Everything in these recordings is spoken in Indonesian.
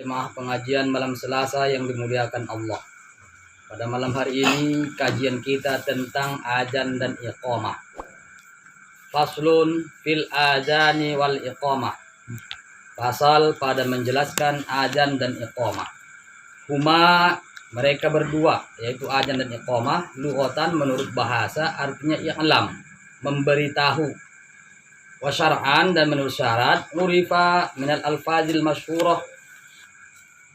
jemaah pengajian malam Selasa yang dimuliakan Allah. Pada malam hari ini kajian kita tentang azan dan iqamah. Faslun fil azani wal iqamah. Pasal pada menjelaskan azan dan iqamah. Huma mereka berdua, yaitu azan dan iqamah, lughatan menurut bahasa artinya i'lam, memberitahu. Wa syar'an dan menurut syarat urifa minal alfazil masyhurah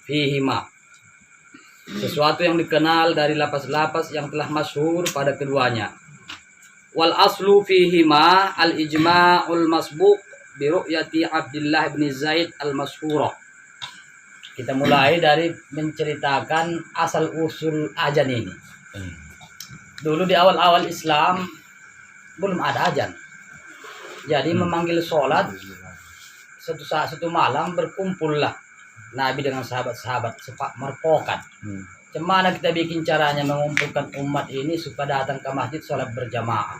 fihima, sesuatu yang dikenal dari lapas-lapas yang telah masyhur pada keduanya. Wal aslu fihima al ijma'ul masbuq bi ru'yati Abdullah bin Zaid al masyhurah. Kita mulai dari menceritakan asal usul azan ini. Dulu di awal-awal Islam belum ada azan. Jadi memanggil sholat satu malam berkumpullah Nabi dengan sahabat-sahabat sepak merpokan. Cemana kita bikin caranya mengumpulkan umat ini supaya datang ke masjid sholat berjamaah.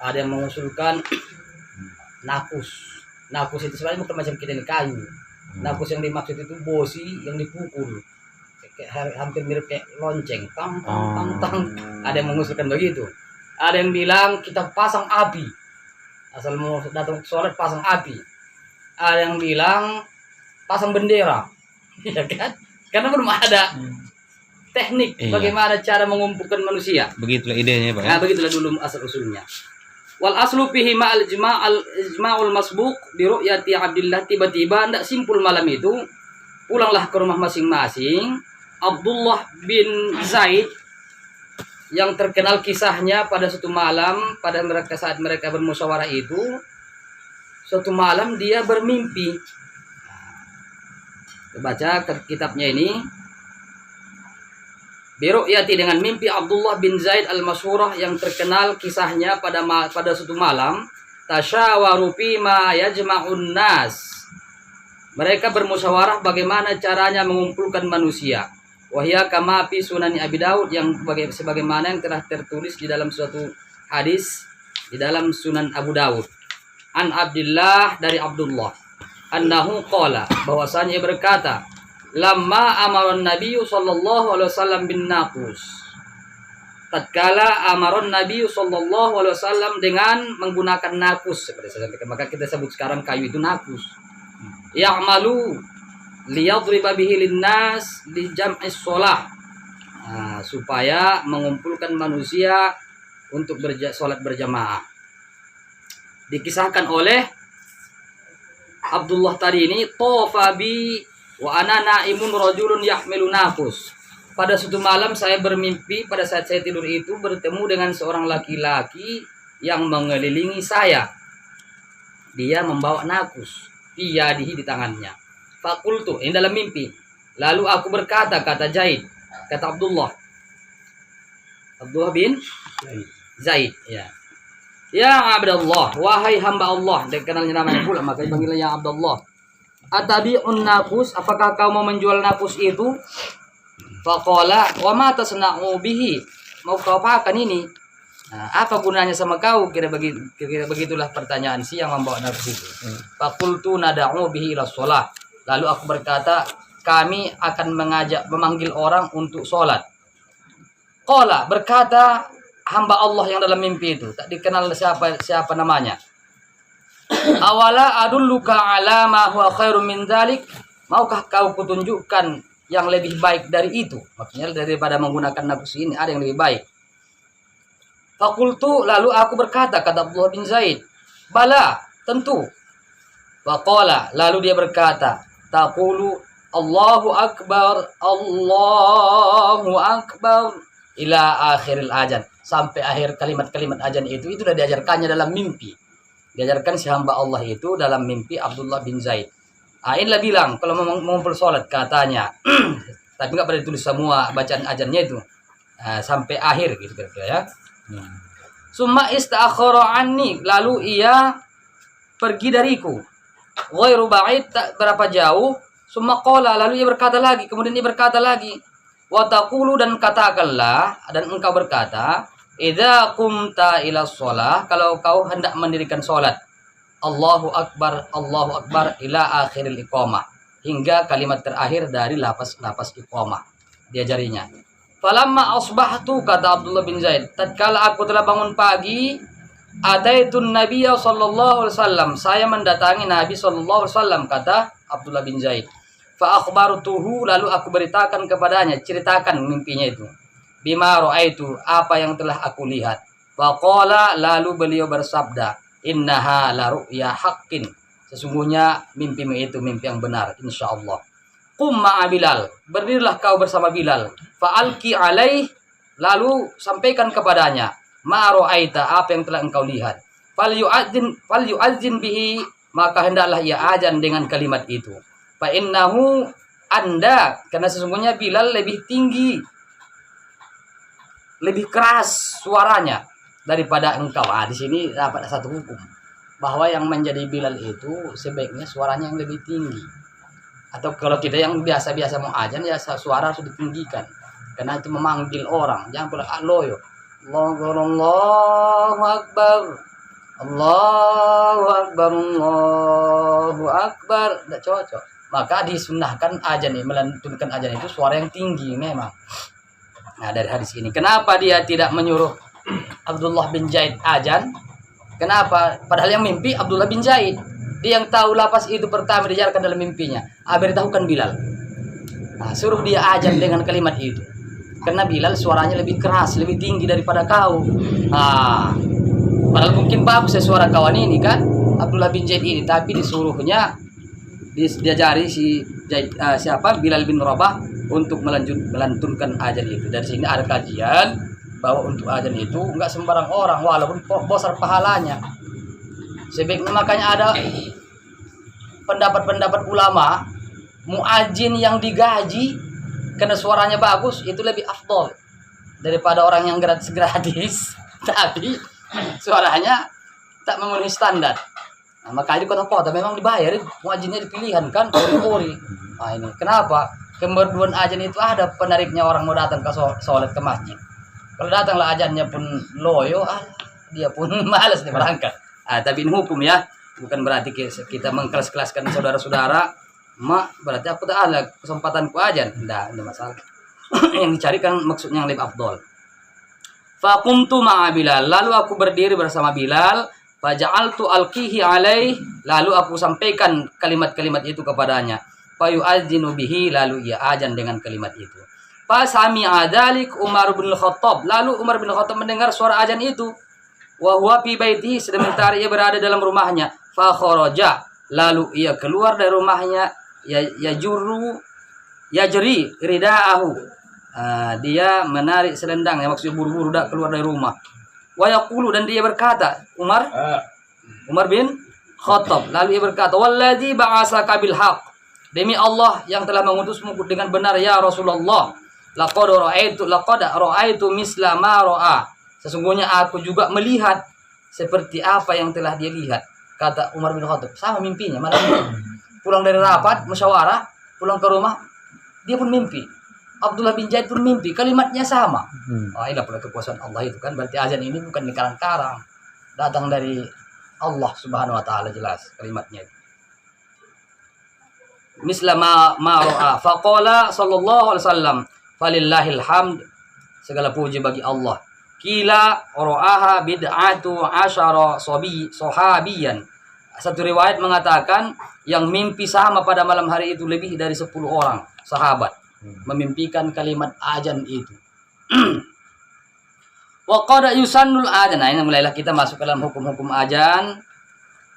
Ada yang mengusulkan nakus. Nakus itu sebenarnya bukan macam kita ini kayu. Nakus yang dimaksud itu bosi yang dipukul. Hampir mirip kayak lonceng. Tang, tang, tang, tang. Ada yang mengusulkan begitu. Ada yang bilang kita pasang api. Asal mau datang sholat pasang api. Ada yang bilang pasang bendera, ya kan? Karena belum ada teknik bagaimana cara mengumpulkan manusia. Begitulah idenya, Pak. Nah, begitulah dulu asal usulnya. Wal aslu fihi ma al ijma'ul masbuq bi ru'yati Abdullah. Tiba-tiba ndak simpul malam itu, pulanglah ke rumah masing-masing. Abdullah bin Zaid yang terkenal kisahnya pada suatu malam, pada mereka saat mereka bermusyawarah itu, suatu malam dia bermimpi. Baca kitabnya ini. Biru'yati dengan mimpi Abdullah bin Zaid al-Masyhurah yang terkenal kisahnya pada suatu malam, tasyawaru fima yajma'un nas. Mereka bermusyawarah bagaimana caranya mengumpulkan manusia. Wahya kama fi Sunan Abi Daud, yang sebagaimana yang telah tertulis di dalam suatu hadis di dalam Sunan Abu Daud. An Abdullah, dari Abdullah, annahu qala, bahwasanya berkata, lamma amaron Nabi sallallahu alaihi wasallam bin naqus. Tatkala amaron Nabi sallallahu alaihi wasallam dengan menggunakan nakus, seperti saya sampaikan, maka kita sebut sekarang kayu itu nakus. Ya'malu liyadriba bihi linnas li jam'is shalah. Supaya mengumpulkan manusia untuk sholat berjamaah. Dikisahkan oleh Abdullah tadi ini, tofa bi wa ana naimun rajulun yahmilu naqus. Pada suatu malam saya bermimpi, pada saat saya tidur itu bertemu dengan seorang laki-laki yang mengelilingi saya. Dia membawa nakus, biyadihi, di tangannya. Fakultu, ini dalam mimpi. Lalu aku berkata, kata Zaid, kata Abdullah bin Zaid, ya. Ya Abdullah, wahai hamba Allah, dikenalnya namanya pula, maka dipanggilnya ya Abdullah. Atabi'un nakus, apakah kau mau menjual nakus itu? Faqala, wa ma tasna'u bihi, mau kau apakan ini? Apa gunanya sama kau? Kira begitulah pertanyaan si yang membawa nakus itu. Fakultu nada'u bihi ila sholah. Lalu aku berkata, kami akan memanggil orang untuk sholat. Qala, berkata hamba Allah yang dalam mimpi itu, tak dikenal siapa namanya. Awala adulluka ala ma huwa khairum min dzalik, maukah kau kutunjukkan yang lebih baik dari itu? Maksudnya daripada menggunakan nakus ini ada yang lebih baik. Fakultu, lalu aku berkata, kata Abdullah bin Zaid, bala, tentu. Faqala, lalu dia berkata, taqulu Allahu akbar ila akhiril azan, sampai akhir kalimat-kalimat azan itu sudah diajarkannya dalam mimpi. Diajarkan si hamba Allah itu dalam mimpi Abdullah bin Zaid. Inilah bilang kalau mau mengumpul sholat katanya. Tapi nggak pernah ditulis semua bacaan azannya itu sampai akhir gitu kira-kira ya. Summa ista'akhara anni, lalu ia pergi dariku. Ghairu ba'id, tak berapa jauh. Summa qala, lalu ia berkata lagi, kemudian ia berkata lagi, wa taqulu, dan katakanlah, dan engkau berkata, idza qumta ila shalah, kalau kau hendak mendirikan salat, Allahu akbar ila akhiril iqamah, hingga kalimat terakhir dari lapas iqamah diajarinya. Falamma asbahtu, kata Abdullah bin Zaid, tatkala aku telah bangun pagi, ataitun nabiyya sallallahu alaihi wasallam, saya mendatangi Nabi sallallahu alaihi wasallam, kata Abdullah bin Zaid. Fa akhbartuhu, lalu aku beritakan kepadanya, ceritakan mimpinya itu. Bima ra'aitu, apa yang telah aku lihat. Fa qala, lalu beliau bersabda, innaha la ru'ya haqqin, sesungguhnya mimpimu itu mimpi yang benar insyaallah. Qum ma'a Bilal, berdirilah kau bersama Bilal. Fa'alki alaih, lalu sampaikan kepadanya, ma ra'aita, apa yang telah engkau lihat. Falyu'adzin bihi, maka hendaklah ia azan dengan kalimat itu. Fa innahu anda, karena sesungguhnya Bilal lebih tinggi, lebih keras suaranya daripada engkau. Di sini dapat satu hukum bahwa yang menjadi Bilal itu sebaiknya suaranya yang lebih tinggi. Atau kalau kita yang biasa-biasa mau azan, ya suara harus ditinggikan, karena itu memanggil orang. Jangan pula loyo, Allahu akbar, Allahu akbar, Allahu akbar, tidak cocok. Maka disunahkan azan, melantunkan azan itu suara yang tinggi memang. Nah, dari hadis ini, kenapa dia tidak menyuruh Abdullah bin Zaid azan? Kenapa? Padahal yang mimpi Abdullah bin Zaid. Dia yang tahu lapas itu pertama dijarkan dalam mimpinya. Beritahukan Bilal. Nah, suruh dia azan dengan kalimat itu. Karena Bilal suaranya lebih keras, lebih tinggi daripada kau. Padahal mungkin bagus suara kawan ini kan, Abdullah bin Zaid ini, tapi disuruhnya diajari siapa Bilal bin Rabah untuk melantunkan azan itu. Dari sini ada kajian bahwa untuk azan itu enggak sembarang orang, walaupun besar pahalanya. Sebaiknya makanya ada pendapat-pendapat ulama, muadzin yang digaji karena suaranya bagus itu lebih afdol daripada orang yang gratis tapi suaranya tak memenuhi standar. Nah, makanya di kota-kota memang dibayar, muadzinnya dipilihan kan, kori-kori. Nah, ini kenapa kemerduan azan itu ada penariknya orang mau datang ke sholat ke masjid. Kalau datanglah azannya pun loyo, dia pun malas nih berangkat. Tapi ini hukum ya, bukan berarti kita mengkelas-kelaskan saudara-saudara. Berarti aku tak ada kesempatanku azan. Tidak ada masalah. Yang dicarikan maksudnya yang lebih afdol. Faqumtu ma'a Bilal, lalu aku berdiri bersama Bilal. Faja'altu alqihi alaih, lalu aku sampaikan kalimat-kalimat itu kepadanya. Fayu'adzinu bihi, lalu ia azan dengan kalimat itu. Fasami'a dzalik Umar bin Khattab, lalu Umar bin Khattab mendengar suara azan itu. Wa huwa fi baitihi, sementara ia berada dalam rumahnya. Fa kharaja, lalu ia keluar dari rumahnya, yajri ridaahu, dia menarik selendangnya, maksudnya buru-buru dak keluar dari rumah. Wa yaqulu, dan dia berkata, Umar bin Khattab, lalu ia berkata, wallazi ba'asaka bil haqq, demi Allah yang telah mengutusmu dengan benar ya Rasulullah, laqad ra'aitu misla ma ra'a, sesungguhnya aku juga melihat seperti apa yang telah dia lihat. Kata Umar bin Khattab, sama mimpinya malam pulang dari rapat musyawarah, pulang ke rumah dia pun mimpi. Abdullah bin Zaid pun mimpi, kalimatnya sama. Inilah pula kekuasaan Allah itu kan. Berarti azan ini bukan di karang-karang, datang dari Allah Subhanahu wa taala, jelas kalimatnya itu. Misla ma ra'a, faqala sallallahu alaihi wasallam, falillahil hamd, segala puji bagi Allah. Kila ra'aha bid'atu asyara sahabiyan. Satu riwayat mengatakan yang mimpi sama pada malam hari itu lebih dari 10 orang sahabat memimpikan kalimat azan itu. Wa qad yusannul azan. Nah, ini mulailah kita masuk ke dalam hukum-hukum azan.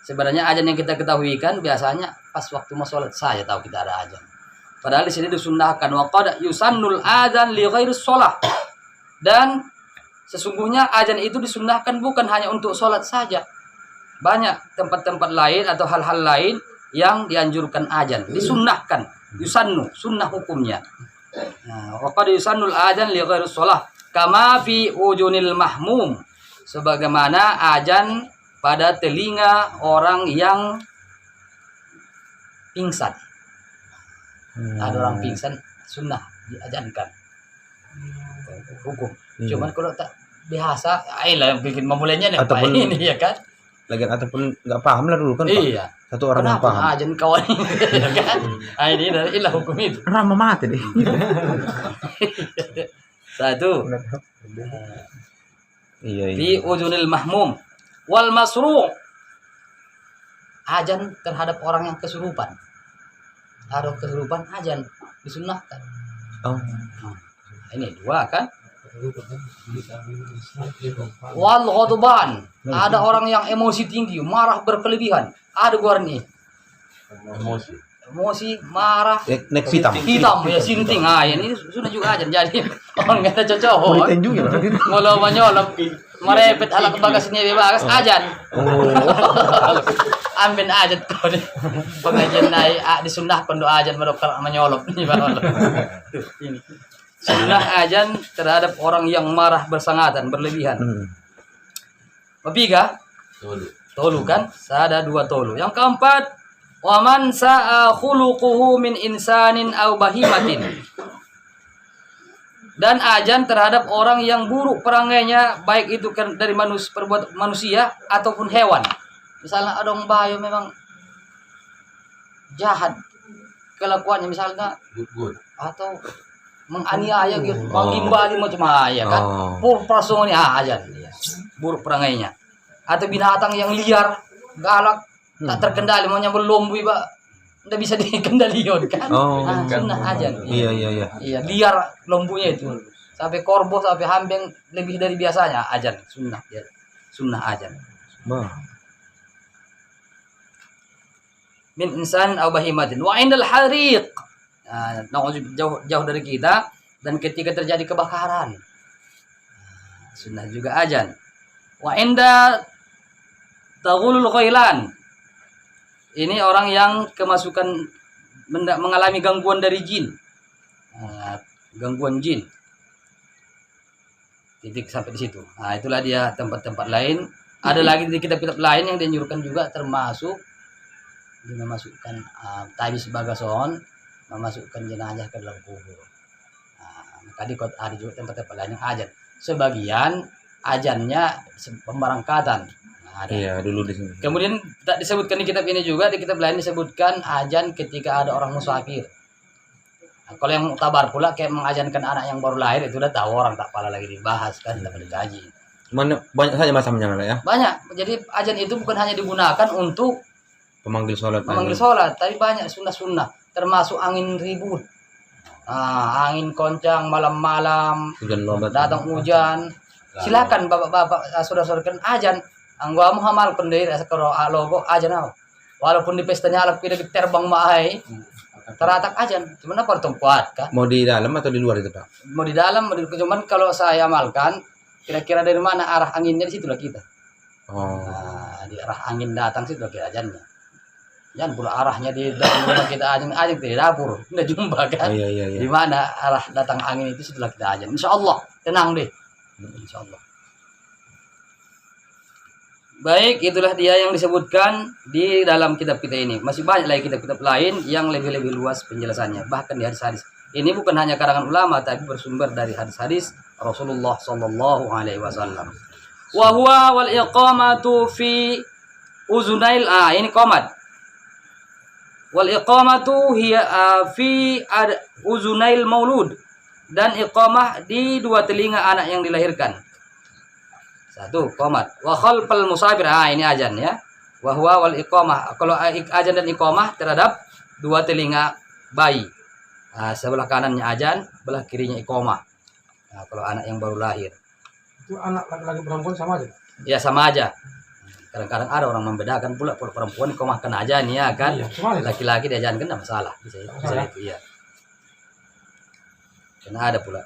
Sebenarnya azan yang kita ketahui kan biasanya pas waktu mau sholat saja tahu kita ada azan. Padahal di sini disunnahkan wa qad yusannul azan li ghairis shalah. Dan sesungguhnya azan itu disunnahkan bukan hanya untuk sholat saja. Banyak tempat-tempat lain atau hal-hal lain yang dianjurkan azan, disunnahkan. Yusannu, sunnah hukumnya. Nah, wa qad yusannul azan li ghairis shalah kama fi ujunil mahmum, sebagaimana azan pada telinga orang yang pingsan. Ada orang pingsan sunnah diazankan. Hukum. Cuman kalau tak biasa, ayolah yang bikin memulainya nih Pak ini ya kan. lagian ataupun nggak paham lah dulu kan Pak. Iya. Satu orang yang Kenapa paham. ajan kawan ya kan? Ah, ini inilah hukum itu. Rama mati deh. Satu. Iya Di iya. udunil mahmum wal masru' ajan terhadap orang yang kesurupan. Ada kesurupan ajan disunnahkan. Oh. Nah, ini dua kan? Wal ghadban, ada orang yang emosi tinggi, marah berkelebihan. Ada gua nih. Emosi, marah, Nek hitam. hitam ya sinting. Ah, ini sudah juga ajan. Jadi orang kata cocok. Mau ditenjungi berarti. Ngolo menyolop, merepet ala kebagasnya bebas ajan. Oh. Ambil ajan kau ni. Pengajian naik disunnah kondo ajan merokal menyolop ni Tuh, ini. Sunnah ajan terhadap orang yang marah bersangatan berlebihan. Ketiga, tolu kan? Ada dua tolu. Yang keempat, waman sa'a khuluquhu min insanin aw bahimatin. Dan ajan terhadap orang yang buruk perangainya, baik itu dari perbuat manusia ataupun hewan. Misalnya ada orang bayo memang jahat kelakuannya, misalnya atau menganiaya gitu, menggimbali macam ya kan. Persone ajan dia. Buruk perangainya. Atau binatang yang liar, galak, tak terkendali, mau nyambul lombu Pak. Nggak bisa dikendalikan kan. Sunnah ajan. Iya. Iya, liar lombunya itu. Sampai korbo, sampai hambeng lebih dari biasanya ajan, sunnah ya. Sunnah ajan. Min insan aw bahimatin wa indal hariq. Nah, jauh dari kita dan ketika terjadi kebakaran. Sunnah juga ajan. Wa inda taghulul ghailan. Ini orang yang kemasukan mengalami gangguan dari jin. Gangguan jin. Titik sampai di situ. Nah, itulah dia tempat-tempat lain. Ada lagi di kitab-kitab lain yang dianjurkan juga, termasuk memasukkan tabis bagason, memasukkan jenazah ke dalam kubur. Maka ada juga tempat-tempat lain yang ajan. Sebagian ajannya pemberangkatan. Iya, dulu di sini. Kemudian tak disebutkan di kitab ini juga, di kitab lain disebutkan ajan ketika ada orang musafir. Nah, kalau yang muktabar pula kayak mengajankan anak yang baru lahir, itu udah tahu orang, tak pala lagi dibahas kan, tak dikaji. Banyak saja macamnya ya. Banyak. Jadi ajan itu bukan hanya digunakan untuk Pemanggil sholat. Tapi banyak sunnah-sunnah, termasuk angin ribut. Angin kencang malam-malam, Hujan lebat. datang hujan. Silakan bapak-bapak saudara-saudara kan ajan. Anggo Muhammad pendiri sekaro logo ajan aw. Walaupun di pestanya alap kita terbang mahai, teratak ajan. Cuman apa tempat kan? Mau di dalam atau di luar itu Pak? Mau di dalam, cuman kalau saya amalkan, kira-kira dari mana arah anginnya, di situlah kita. Di arah angin datang situ kira ajannya. Jangan pula arahnya di dalam rumah kita ajan di dapur, nggak jumpa kan? Iya. Di mana arah datang angin itu setelah kita ajan. Insya Allah, tenang deh. Insya Allah. Baik, itulah dia yang disebutkan di dalam kitab kita ini. Masih banyak lagi kitab-kitab lain yang lebih luas penjelasannya. Bahkan di hadis-hadis. Ini bukan hanya karangan ulama, tapi bersumber dari hadis-hadis Rasulullah Sallallahu Alaihi Wasallam. Wa huwa wal iqamatu fi uzunail. Ini qomat. Wal iqamatu hiya fi uzunail maulud. Dan iqamah di dua telinga anak yang dilahirkan. Satu, qomat. Wa khalfal musafir. Ini ajan ya. Wa huwa wal iqamah. Kalau ajan dan iqamah terhadap dua telinga bayi. Sebelah kanannya ajan, sebelah kirinya iqamah. Kalau anak yang baru lahir. Itu anak laki-laki perempuan sama aja? Ya sama aja. Kadang-kadang ada orang membedakan pula perempuan iqamahkan aja nih ya kan. Iya, laki-laki diajankan tidak masalah. Bisa itu ya. Karena ada pula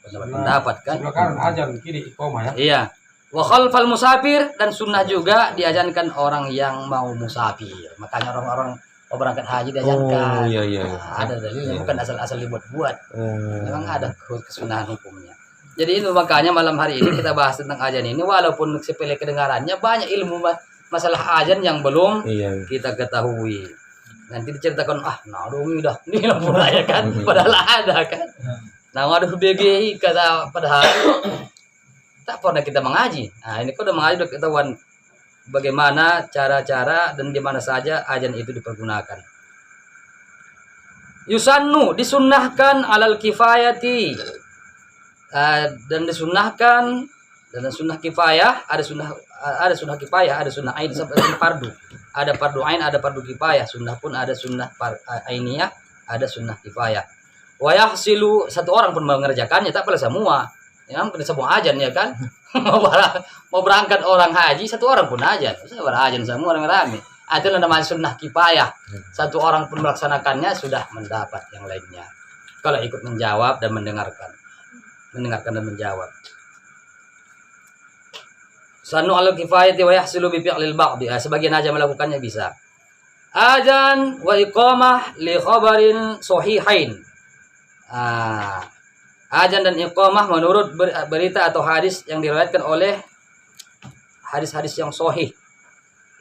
pendapat kan. Sebelah kanan ajan, kiri iqamah ya. Iya. Wa khalfal musafir, dan sunnah juga diajankan orang yang mau musafir. Makanya orang-orang mau berangkat haji diajankan. Iya. Ada dalilnya, bukan asal-asal dibuat-buat. Memang ada kesunahan hukumnya. Jadi itu makanya malam hari ini kita bahas tentang ajan ini, walaupun sepele kedengarannya, banyak ilmu masalah ajan yang belum kita ketahui. Nanti diceritakan, dong udah ini lah pula ya kan, padahal ada kan. Nah, waduh BGI kata padahal tak pernah kita mengaji. Nah, ini kok udah mengaji udah ketahuan bagaimana cara-cara dan di mana saja azan itu dipergunakan. Yusannu, disunnahkan alal kifayati, dan disunnahkan dan sunnah kifayah, ada sunnah kifayah, ada sunnah ain, seperti fardu. Ada fardu ain, ada fardu kifayah. Sunnah pun ada sunnah ainiyah, ada sunnah kifayah. Wa yahsilu, satu orang pun mengerjakannya, tak perlu semua. Ya, kena semua azan ya kan. Mau berangkat orang haji, satu orang pun azan. Saya berazan semua rame-rame. Itu namanya sunnah kifayah. Satu orang pun melaksanakannya sudah mendapat yang lainnya. Kalau ikut menjawab dan mendengarkan dan menjawab. Sanu al kifayati wa yahsilu bi fi'lil ba'd. Sebagian aja melakukannya bisa. Azan wa iqamah li khabarin sahihain. Azan dan iqamah menurut berita atau hadis yang diriwayatkan oleh hadis-hadis yang sahih.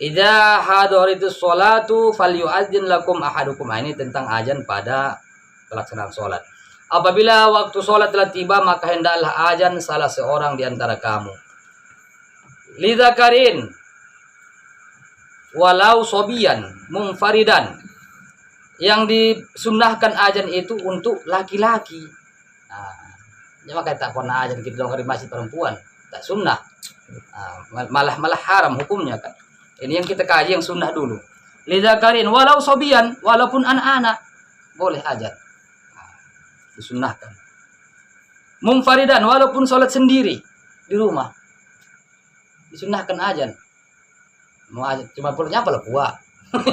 Idza hadaritus sholatu falyu'adzin lakum ahadukum. Ini tentang azan pada pelaksanaan salat. Apabila waktu salat telah tiba, maka hendaklah azan salah seorang di antara kamu. Lidzakarin walau sobian munfaridan. Yang disunnahkan azan itu untuk laki-laki. Ya maka tak pernah azan kita dong di masjid perempuan, tak sunnah. Malah haram hukumnya kan. Ini yang kita kaji yang sunnah dulu. Lidzakarin walau sobian, walaupun anak-anak boleh azan. Disunnahkan. Munfaridan, walaupun sholat sendiri di rumah. Disunnahkan azan. Mau azan cuma perlunya apa lah kuat.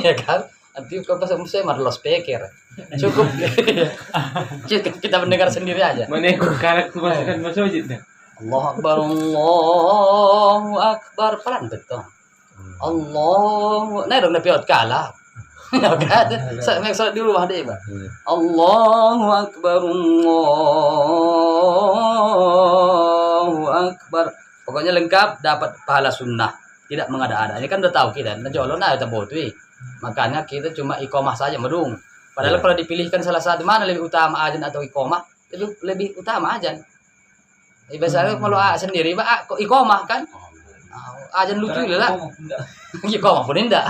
Ya kan? Nanti kalau pas saya mah los speaker. Cukup. Cukup kita mendengar sendiri aja. Mana ikut karakter masukkan masjid dah. Allahu Akbar, Allahu Akbar, pelan betul. Allah, nah dong dapat kalah. Ya kan? Saya sholat di rumah deh, Bang. Allahu Akbar, Allahu Akbar. Pokoknya lengkap, dapat pahala sunnah. Tidak mengada-ada. Ini kan udah tahu kita. Nah jolo nah kita botui. Makanya kita cuma iqamah saja medung. Padahal kalau dipilihkan salah satu mana lebih utama azan atau iqamah, lebih utama azan. Biasanya kalau sendiri kok iqamah kan? Azan lucu lah. Iqamah pun enggak.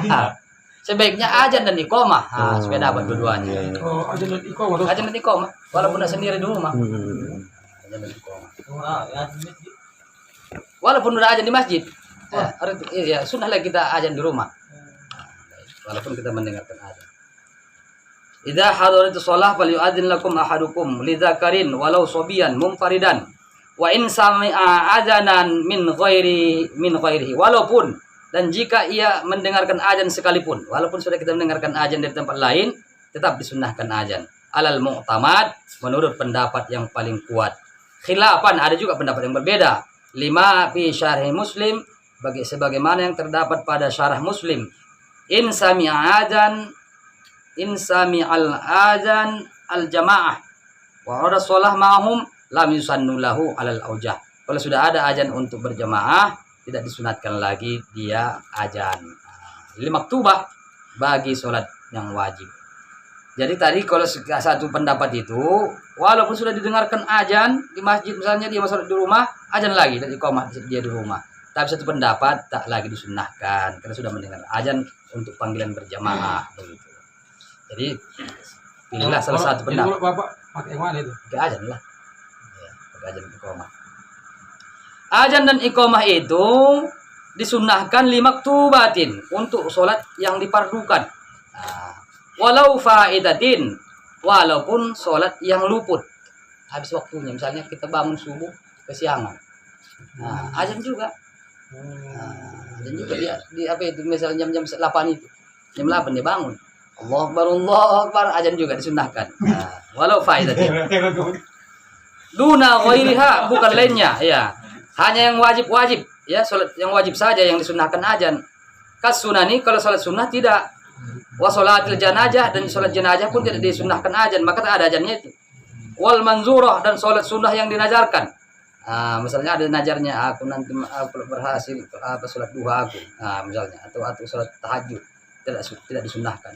Sebaiknya azan dan iqamah. Supaya dapat dua-duanya. Oh, azan dan iqamah. Azan dan iqamah walaupun sendiri di rumah. Azan dan iqamah. Walaupun udah azan di masjid. Ya, sunnahlah kita azan di rumah. Walaupun kita mendengarkan azan. Idza hadaratus shalah falyu'adzin lakum ahadukum lidzakarin walau sobiyan munfaridan. Wa in sami'a adzanan min ghairihi, walaupun dan jika ia mendengarkan azan sekalipun, walaupun sudah kita mendengarkan azan dari tempat lain, tetap disunnahkan azan. Alal mu'tamad, menurut pendapat yang paling kuat. Khilafan, ada juga pendapat yang berbeda. Lima fi syarhi Muslim, sebagaimana yang terdapat pada syarah Muslim. In sami'al azan al jamaah wa ada shalah ma'hum lam yusannu lahu alal aujah. Kalau sudah ada azan untuk berjamaah, tidak disunatkan lagi dia azan. Maktubah bagi sholat yang wajib. Jadi tadi kalau satu pendapat itu, walaupun sudah didengarkan azan di masjid misalnya dia sholat di rumah, azan lagi dari iqamah dia di rumah. Tapi satu pendapat tak lagi disunnahkan karena sudah mendengar azan untuk panggilan berjamaah begitu. Jadi pilihlah salah satu pendapat. Kalau Bapak pakai yang mana itu? Pakai azan lah. Pakai azan iqamah. Azan dan iqamah itu disunnahkan limaktubatin untuk sholat yang dipardukan. Walau faidatin, walaupun sholat yang luput habis waktunya, misalnya kita bangun subuh kesiangan. Azan juga. Azan juga di apa itu misalnya jam 8 itu. Jam 8 dia bangun. Allahu Akbar, azan juga disunnahkan. Walau faidatin. Duna ghairiha, bukan lainnya, ya. Hanya yang wajib-wajib, ya, salat yang wajib saja yang disunnahkan azan. Kas sunani, kalau salat sunnah tidak. Wa sholatil janazah, dan salat jenazah pun tidak disunnahkan azan, maka tak ada azannya itu. Wal manzurah, dan salat sunnah yang dinajarkan. Misalnya ada najarnya, aku nanti berhasil apa salat duha aku. Misalnya atau salat tahajud tidak disunnahkan.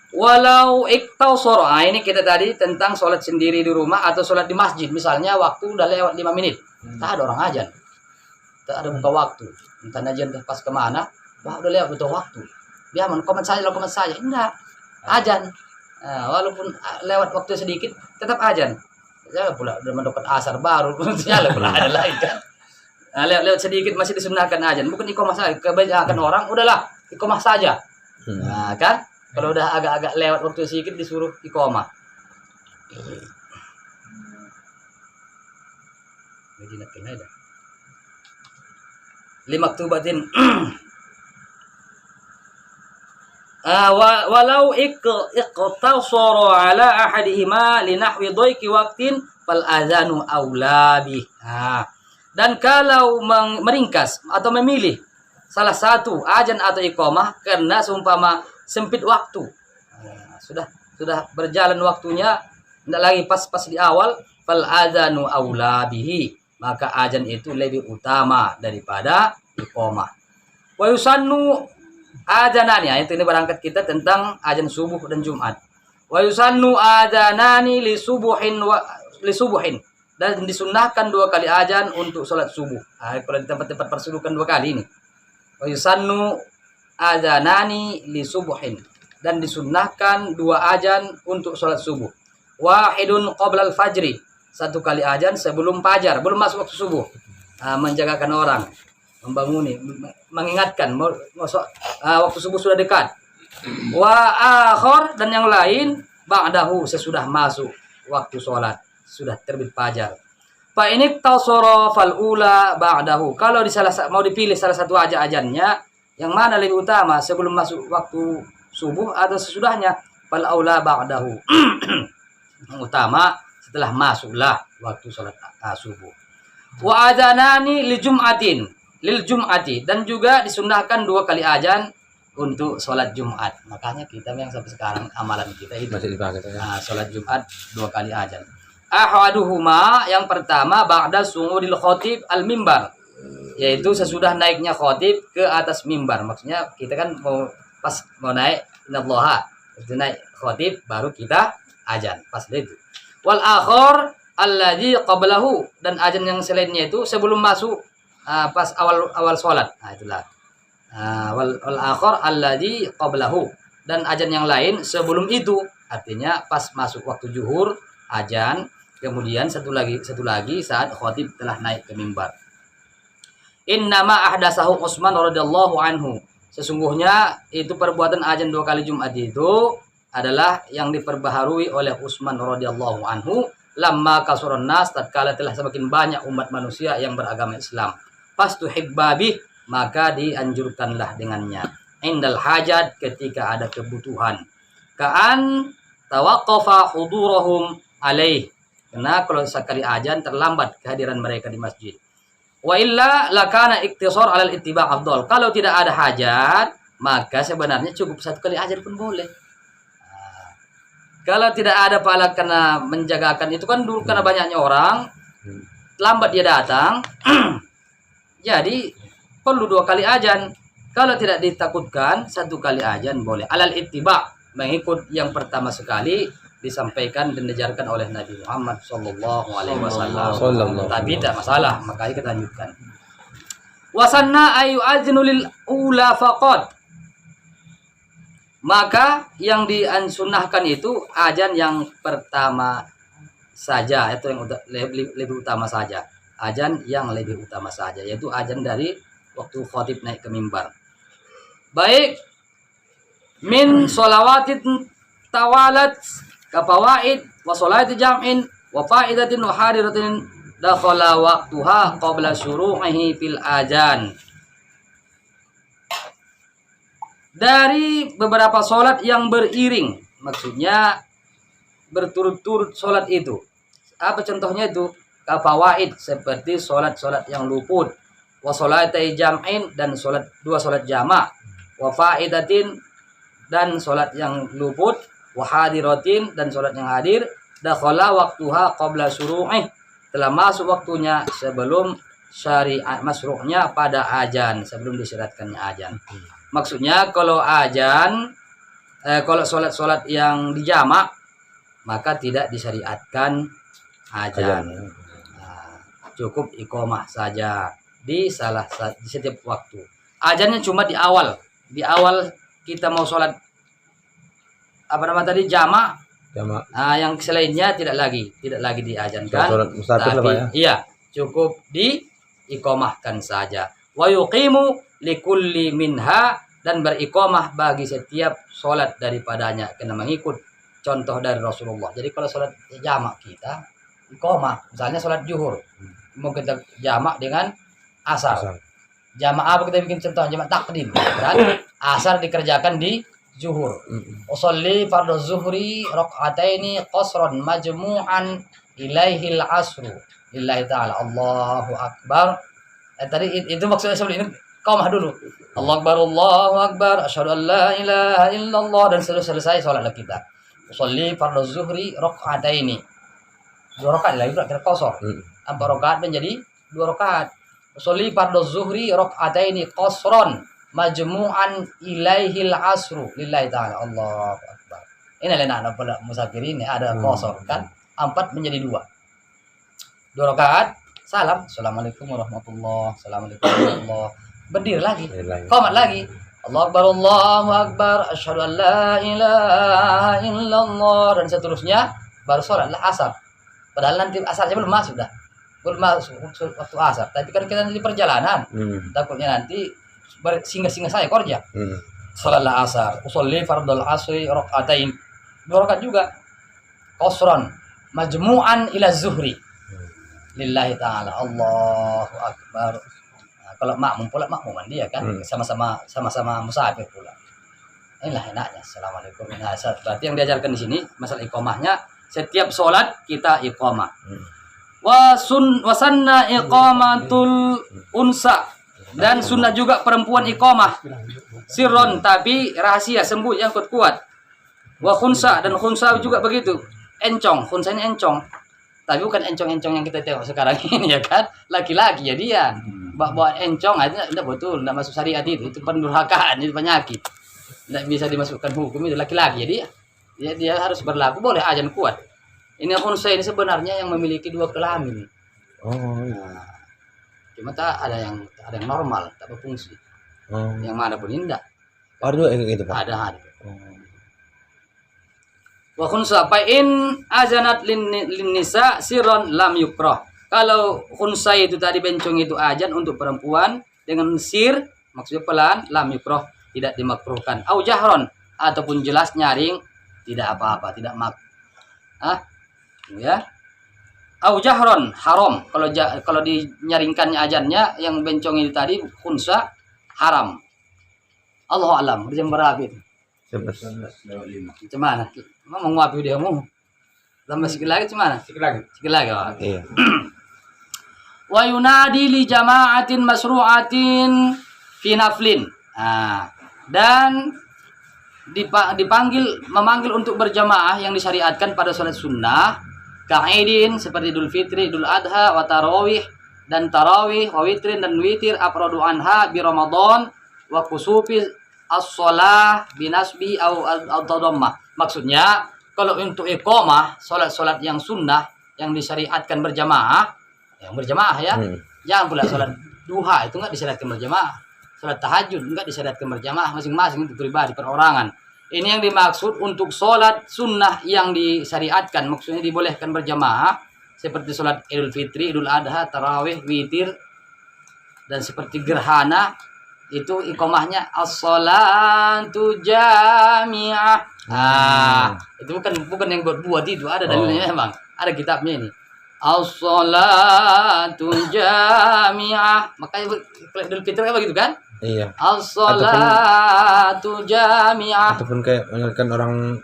Walau iktausor, ini kita tadi tentang sholat sendiri di rumah atau sholat di masjid. Misalnya waktu udah lewat 5 menit, tak ada orang azan, tak ada buka waktu, entah azan pas kemana, Wah, udah lewat betul waktu. Dia komen saya, enggak. Azan. Walaupun lewat waktu sedikit, tetap azan. Saya pula udah mendekat asar baru, nyala pula ada lagi kan. Lewat sedikit masih disunahkan azan. Bukan iqamah saja. Kebanyakan orang udahlah iqamah saja. Nah, kan? Kalau udah agak-agak lewat waktu sedikit disuruh iqamah. Limaktubatin walau iqtasara ala ahadihima linahwi dhaiki waqtin fal adzanu aula bih. Dan kalau meringkas atau memilih salah satu azan atau iqamah karena seumpama sempit waktu, sudah berjalan waktunya, tidak lagi pas di awal, fal adzanu aula bihi, maka azan itu lebih utama daripada iqamah. Wa yusannu adzanani, itu ini berangkat kita tentang azan subuh dan Jumat. Wa yusannu adzanani li subuhin, dan disunnahkan 2 kali azan untuk sholat subuh. Kalau di tempat-tempat persulukan 2 kali ini. Wa yusannu adzanani li subuhin, dan disunnahkan 2 azan untuk sholat subuh. Wahidun qabla al-fajri, 1 kali azan sebelum fajar, belum masuk waktu subuh. Menjagakan orang, membanguni, mengingatkan waktu subuh sudah dekat. Wa akhar, dan yang lain ba'dahu, sesudah masuk waktu sholat, sudah terbit fajar. Fa ini tasara fal ula ba'dahu, kalau mau dipilih salah satu azannya, yang mana lebih utama, sebelum masuk waktu subuh atau sesudahnya, fal aula ba'dahu. Yang utama setelah masuklah waktu sholat subuh. Wa adzanani lil jum'ati, dan juga disunnahkan 2 kali azan untuk sholat Jumat. Makanya kita yang sampai sekarang amalan kita itu masih dipakai ya. Sholat Jumat 2 kali azan. Ahaduhuma, yang pertama ba'da su'udil khatib al mimbar, yaitu sesudah naiknya khatib ke atas mimbar. Maksudnya kita kan mau naik innallaha, itu naik khatib baru kita azan pas itu. Wal akhir alladzi qablahu, dan azan yang selainnya itu sebelum masuk pas awal sholat. Itulah. Wal akhir alladzi qablahu, dan azan yang lain sebelum itu, artinya pas masuk waktu zuhur azan, kemudian satu lagi saat khatib telah naik ke mimbar. Innama ahdasahu Utsman radhiyallahu anhu, sesungguhnya itu perbuatan azan 2 kali Jumat itu adalah yang diperbaharui oleh Utsman radhiyallahu anhu lamma kasurun nas, tatkala telah semakin banyak umat manusia yang beragama Islam. Fastuhibbabih, maka dianjurkanlah dengannya. Indal hajat, ketika ada kebutuhan. Ka'an tawaqqafa hudurahum alaih, karena kalau sekali azan terlambat kehadiran mereka di masjid. Wa illa lakana iktisar alal ittiba' afdal, kalau tidak ada hajat maka sebenarnya cukup 1 kali azan pun boleh. Kalau tidak ada pahala karena menjagakan itu kan dulu, karena banyaknya orang lambat dia datang jadi perlu 2 kali azan. Kalau tidak ditakutkan 1 kali azan boleh. Alal ittiba', mengikut yang pertama sekali disampaikan dan diajarkan oleh Nabi Muhammad sallallahu alaihi wasallam. Tapi tidak masalah, makanya kita lanjutkan. Wasanna ayu aznu lil ula faqat, maka yang disunahkan itu azan yang pertama saja, itu yang lebih utama saja. Azan yang lebih utama saja, yaitu azan dari waktu khatib naik ke mimbar. Baik min sholawatin tawalat kafawaid wa sholati jam'in wa faidatin wa hadiratin dakhala waqtuha qabla syuru'ihi fil azan. Dari beberapa sholat yang beriring, maksudnya berturut-turut sholat itu. Apa contohnya itu? Kafawaid, seperti sholat-sholat yang luput. Wa sholatai jam'in, dan 2 sholat jamak. Wa faidatin, dan sholat yang luput. Wa hadiratin, dan sholat yang hadir. Dakhala waqtuha qabla syuru'ih, telah masuk waktunya sebelum syariat masruhnya pada azan, sebelum disyaratkannya azan. Maksudnya kalau azan, kalau sholat yang dijamak, maka tidak disyariatkan azan. Cukup iqamah saja di setiap waktu. Azannya cuma di awal. Di awal kita mau sholat apa nama tadi jamak. Jamaah. Nah, yang selainnya tidak lagi diazankan. Sholat musafir lah, Pak, ya. Iya, cukup diiqamahkan saja. Wa yuqimu likulli minha, dan beriqamah bagi setiap sholat daripadanya, kena mengikut contoh dari Rasulullah. Jadi kalau sholat jamak kita iqamah, misalnya sholat zuhur mau kita jamak dengan asar. Jamak apa kita bikin contoh? Jamak takdim kan? Asar dikerjakan di zuhur. Usolli fardhu zuhri rakaataini qasran majmu'an ilaihil asru lillahi ta'ala. Allahu akbar. Tadi itu maksudnya sebelum ini qamah dulu. Allahu akbar, asyhadu an la ilaha illallah, dan selesai salatlah kita. Usolli fardhu zuhri rakaataini. 2 rakaat lagi berarti qasar. 4 rakaat menjadi 2 rakaat. Usolli fardhu zuhri rakaataini qasran majmu'an ilaihil asru lillahi ta'ala. Allahu akbar. Ini anak pada musafir ini ada qasar kan? 4 menjadi 2. 2 rakaat, salam, assalamualaikum warahmatullah, assalamualaikum warahmatullah. Berdiri lagi, qomat lagi. Allahu akbar, asyhadu an la ilaha illallah, dan seterusnya. Baru sholatlah asar. Padahal nanti asarnya belum masuk dah. Belum masuk waktu asar. Tapi kan kita nanti di perjalanan. Takutnya nanti singgah-singgah saya kerja. Sholatlah asar. Usolli fardhul asri rakaatain. 2 rakaat juga. Qasran majmu'an ila zuhri. Lillahi ta'ala. Allahu akbar. Nah, kalau makmuman dia kan sama-sama musafir pula. Inilah enaknya. Assalamualaikum. Nah, berarti yang diajarkan di sini masalah iqamahnya, setiap sholat kita iqamah. Wasanna iqamatul unsa, dan sunnah juga perempuan iqamah sirron, tapi rahasia, sembunyi yang kuat. Wa khunsa, dan khunsa juga begitu. Encong, khunsa ini encong. Tapi bukan encong-encong yang kita tengok sekarang ini ya kan. Laki-laki ya dia. Bawa encong aja tidak betul, tidak masuk syariat itu pendurhakaan, itu penyakit. Tidak bisa dimasukkan hukum, itu laki-laki ya dia. Dia harus berlaku, boleh azan kuat. Ini khunsa ini sebenarnya yang memiliki 2 kelamin. Nah, cuma ada yang normal, tak berfungsi. Yang mana pun indah. Ada gitu, Pak. Ada. Wa khunsa fa in azanat lin nisa sirron lam yukrah. Kalau khunsa itu tadi bencong itu azan untuk perempuan dengan sir, maksudnya pelan, lam yukrah, tidak dimakruhkan. Au jahron, ataupun jelas nyaring, tidak apa-apa, tidak ya. Au jahron haram. Kalau dinyaringkannya azannya yang bencong itu tadi khunsa haram. Allahu alam. Jam berapa itu? 11:05. Macam mana? Mau nguapi dia mu? Tambah sikit lagi macam mana? Sikit lagi. Oh. Iya. Wa yunadi li jama'atin masru'atin fi naflin. Nah, dan memanggil untuk berjamaah yang disyariatkan pada sholat sunnah, ka'idin seperti Idul Fitri, Idul Adha, wa tarawih, dan tarawih, wa witrin, dan witir, afradu anha bi Ramadan, wa kusufi as-shalah binasbi au tadammah. Maksudnya kalau untuk iqamah salat-salat yang sunnah yang disyariatkan berjamaah, yang berjamaah ya. Jangan pula salat duha itu enggak disyariatkan berjamaah. Salat tahajud enggak disyariatkan berjamaah, masing-masing itu pribadi perorangan. Ini yang dimaksud untuk salat sunnah yang disyariatkan, maksudnya dibolehkan berjamaah seperti salat Idul Fitri, Idul Adha, tarawih, witir, dan seperti gerhana. Itu iqamahnya as-shalatu jami'ah. Itu bukan yang buat itu, ada dalilnya memang. Ada kitabnya ini. As-shalatu jami'ah. Makanya Idul Fitri apa gitu kan? Iya. As-shalatu jami'ah. Ataupun kayak menyalakan orang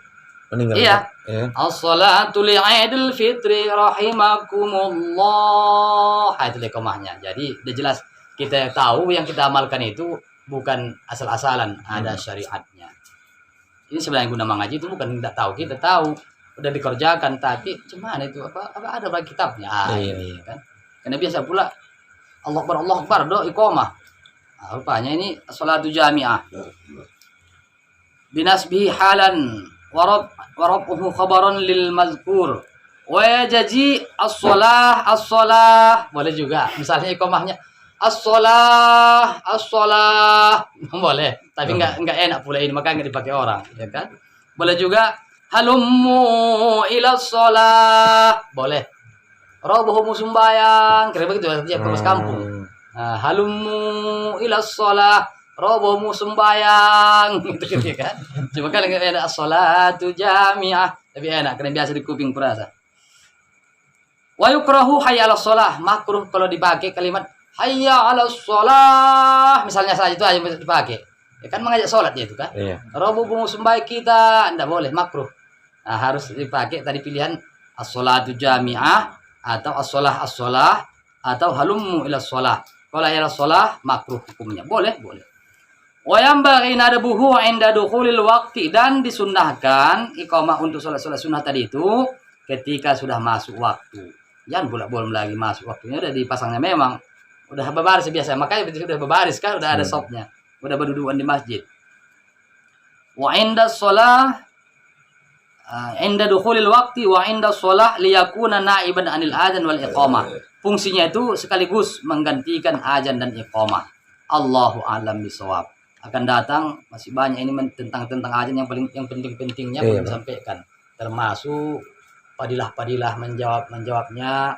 meninggal. Iya. Ya. As-shalatu li'idul fitri rahimakumullah. Itu iqamahnya. Jadi udah jelas. Kita tahu yang kita amalkan itu bukan asal-asalan, ada syariatnya. Ini sebenarnya guna mengaji itu bukan tidak tahu, kita tahu udah dikerjakan, tapi cuman itu apa ada pada kitabnya. Iya. Kan? Karena biasa pula Allah Akbar do iqamah. Rupanya ini salatu jami'ah. Binasbihi halan warabuhu khabaran lil mazkur. Wa yaji as-shalah boleh juga. Misalnya iqamahnya as-shalah, as-shalah. Boleh, tapi enggak enak pula ini, maka enggak dipakai orang, ya kan? Boleh juga halummu ila shalah. Boleh. Robohmu sembayang, kira begitu tiap kemas kampung. Nah, halummu ila shalah, robohmu sembayang, gitu kan. Cuma kalau enggak enak as-shalatu jami'ah, tapi enak karena biasa di kuping perasa. Wa yukrahu hayya 'alas shalah, makruh kalau dipakai kalimat hayya 'alas shalah, misalnya saja itu aja bisa dipakai. Ya kan mengajak salat dia itu kan. Iya. Robohmu sembayang kita, enggak boleh, makruh. Nah, harus dipakai tadi pilihan as-shalatu jami'ah atau as-shalah as-shalah atau halummu ila shalah. Kalau ila shalah makruh hukumnya. Boleh, boleh. Wa yanbaghi nadbuhu 'inda dukhulil waqti, dan disunnahkan iqamah untuk salat-salat sunnah tadi itu ketika sudah masuk waktu. Jangan boleh lagi masuk waktunya udah dipasangnya memang udah berbaris biasa. Makanya sudah berbaris kan udah ada sopnya. Udah berdudukan di masjid. Wa 'inda shalah inda dukhulil waqti wa 'inda shalah liyakuna na'iban 'anil adzan wal iqamah. Fungsinya itu sekaligus menggantikan azan dan iqamah. Allahu a'lam bishawab. Akan datang masih banyak ini tentang azan yang penting-pentingnya belum disampaikan. Termasuk padilah menjawabnya.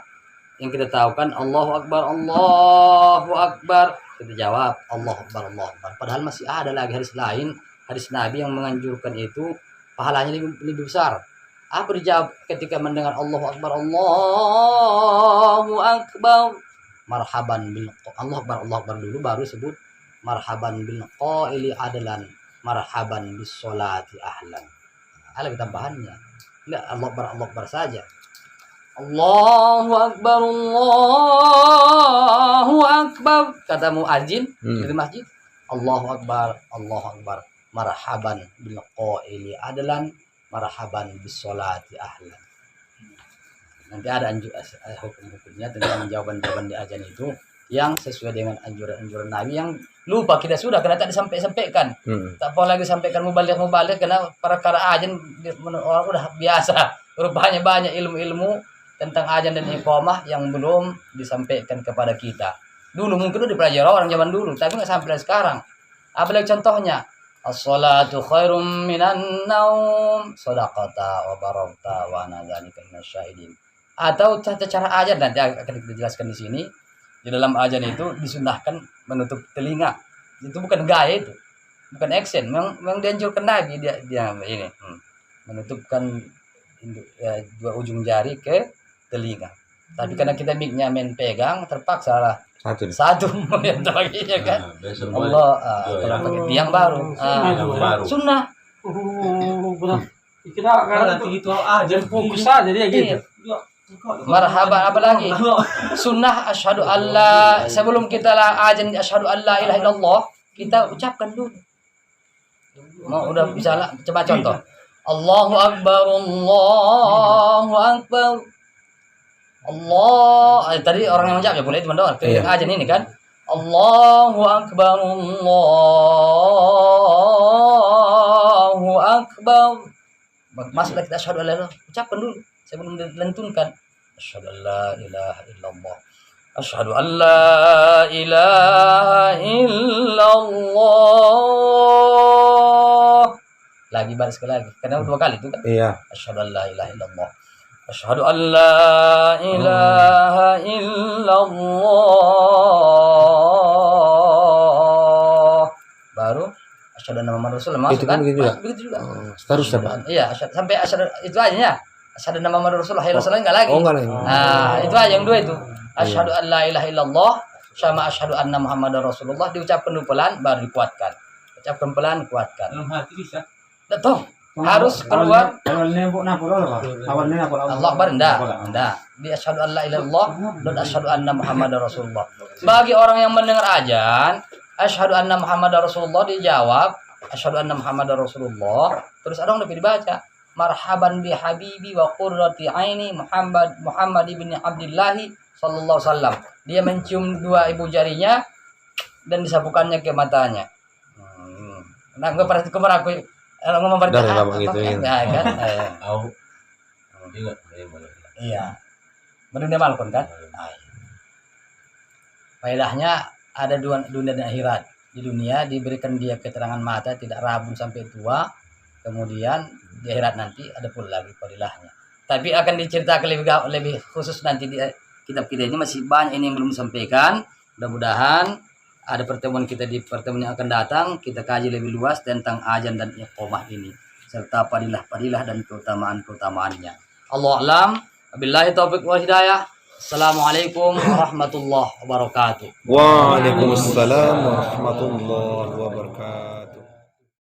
Yang kita tahu kan Allahu Akbar, Allahu Akbar. Kita jawab Allahu Akbar, Allahu Akbar. Padahal masih ada lagi hadis lain, hadis Nabi yang menganjurkan itu pahalanya lebih besar. Apa dijawab ketika mendengar Allahu Akbar, Allahu Akbar. Marhaban bil Allahu Akbar, Allahu Akbar dulu baru sebut marhaban bil qaili adlan, marhaban bis sholati ahlan. Ada tambahannya. Enggak Allah Akbar saja. Allahu Akbar, Allahu Akbar. Kata muadzin di masjid, Allahu Akbar, Allahu Akbar. Marhaban bil qaili adlan, marhaban bis sholati ahlan. Nanti ada hukum-hukumnya tentang jawaban-jawaban di azan itu yang sesuai dengan anjuran Nabi yang lupa kita sudah karena tak disampaikan. Tak boleh lagi sampaikan mubalik karena perkara azan orang udah biasa. Rupanya banyak ilmu-ilmu tentang azan dan iqamah yang belum disampaikan kepada kita. Dulu mungkin udah dipelajari orang zaman dulu, tapi nggak sampai sekarang. Apalagi contohnya, as-salatu khairum minan naum, shadaqata wa barakta wa nadzalika minasyahidin. Atau cara azan nanti akan kita jelaskan di sini. Di dalam azan itu disunahkan menutup telinga. Itu bukan gaya itu. Bukan action. Memang dianjurkan Nabi dia ini. Menutupkan dua ujung jari ke telinga. Tapi karena kita mic-nya main pegang, terpaksa lah satu menyentuh baginya kan. Allah kalau pakai tiang baru. Sunnah. Benar. Kita karena begitu aja fokus aja dia gitu. Marhaban apalagi sunnah asyhadu alla, sebelum kita azan asyhadu alla ilaha illallah kita ucapkan dulu. Mau udah bisa lah, coba contoh. Allahu Akbar, Allahu Akbar. Allah, tadi orang yang menjawab ya boleh teman-teman. Ketika azan ini kan Allahu Akbar, Allahu Akbar. Masuklah kita asyhadu alla ilaha, ucapkan dulu sebelum dilentunkan. Asyhadu alla ilaha illallah. Asyhadu alla ilaha illallah. Lagi baris sekali lagi. Karena dua kali itu kan? Iya. Asyhadu alla ilaha illallah. Asyhadu alla ilaha illallah. Baru asyhadu anna Muhammadar Rasulullah. Itu kan begitu juga. Begitu juga. Terus apa? Iya, sampai asyhadu itu aja ya. Asyhadu anna Muhammadar Rasulullah, enggak lagi. Oh, enggak lagi. Nah, itu aja yang dua itu. Asyhadu an la ilaha illallah sama asyhadu anna Muhammadar Rasulullah diucapkan dulu pelan baru dikuatkan. Ucapkan pelan, kuatkan. Dalam hati bisa. Betul. Harus keluar. Awalnya napur apa? Awalnya napur Allah Akbar enggak. Di asyhadu an la ilaha illallah dan asyhadu anna Muhammadar Rasulullah. Bagi orang yang mendengar azan, asyhadu anna Muhammadar Rasulullah dijawab asyhadu anna Muhammadar Rasulullah. Terus ada yang lebih dibaca. Marhaban bi habibi wa qurrati aini Muhammad ibn Abdullah sallallahu alaihi wasallam. Dia mencium dua ibu jarinya dan disapukannya ke matanya. Nah, gue pernah aku ngomong pada gitu ya. Kan? Iya. Benar dia malkon kan? Faedahnya ada dunia dan akhirat. Di dunia diberikan dia keterangan mata, tidak rabun sampai tua. Kemudian di akhirat nanti ada pula lagi fadilahnya. Tapi akan diceritakan lebih khusus nanti di kitab kita ini, masih banyak ini yang belum disampaikan. Mudah-mudahan ada pertemuan kita di pertemuan yang akan datang, kita kaji lebih luas tentang azan dan iqamah ini serta fadilah-fadilah dan keutamaan-keutamaannya. Allah alam, wabillahi taufiq wal hidayah. Assalamualaikum warahmatullahi wabarakatuh. Waalaikumsalam warahmatullahi wabarakatuh.